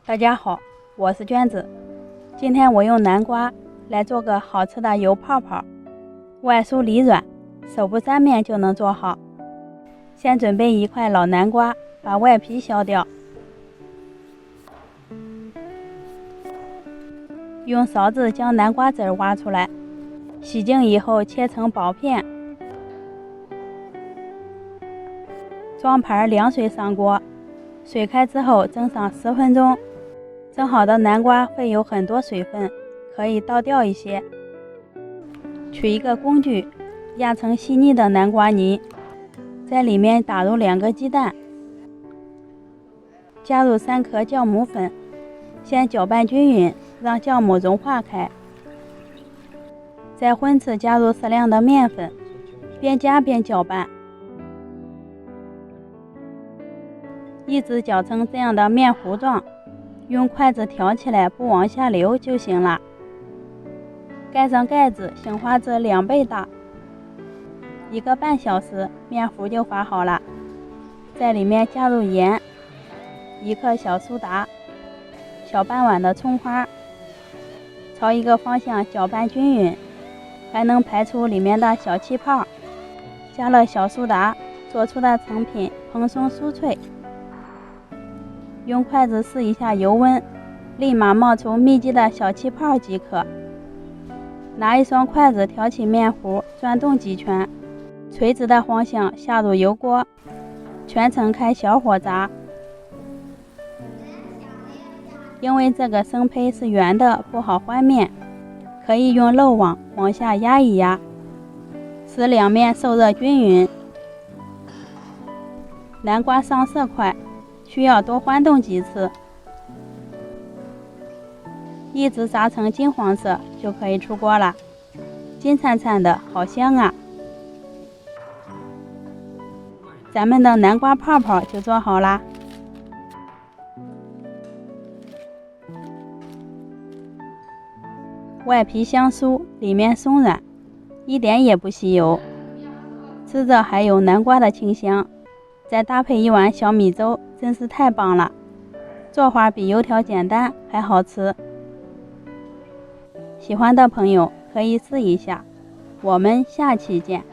大家好，我是娟子。今天我用南瓜来做个好吃的油泡泡，外酥里软，手不沾面就能做好。先准备一块老南瓜，把外皮削掉，用勺子将南瓜籽挖出来，洗净以后切成薄片，装盘凉水上锅，水开之后蒸上10分钟。蒸好的南瓜会有很多水分，可以倒掉一些。取一个工具，压成细腻的南瓜泥，在里面打入2个鸡蛋，加入3颗酵母粉，先搅拌均匀，让酵母融化开。再混次加入适量的面粉，边加边搅拌，一直搅成这样的面糊状。用筷子挑起来，不往下流就行了。盖上盖子，醒化至2倍大，1个半小时，面糊就发好了。在里面加入盐、1克小苏打、小半碗的葱花，朝一个方向搅拌均匀，还能排出里面的小气泡。加了小苏打，做出的成品蓬松酥脆。用筷子试一下油温，立马冒出密集的小气泡即可。拿一双筷子挑起面糊，转动几圈，垂直的方向下入油锅，全程开小火炸。因为这个生胚是圆的，不好翻面，可以用漏网往下压一压，使2面受热均匀。南瓜上色快，需要多翻动几次，一直炸成金黄色就可以出锅了。金灿灿的，好香啊！咱们的南瓜泡泡就做好啦。外皮香酥，里面松软，一点也不吸油，吃着还有南瓜的清香。再搭配一碗小米粥，真是太棒了！做法比油条简单，还好吃。喜欢的朋友可以试一下。我们下期见。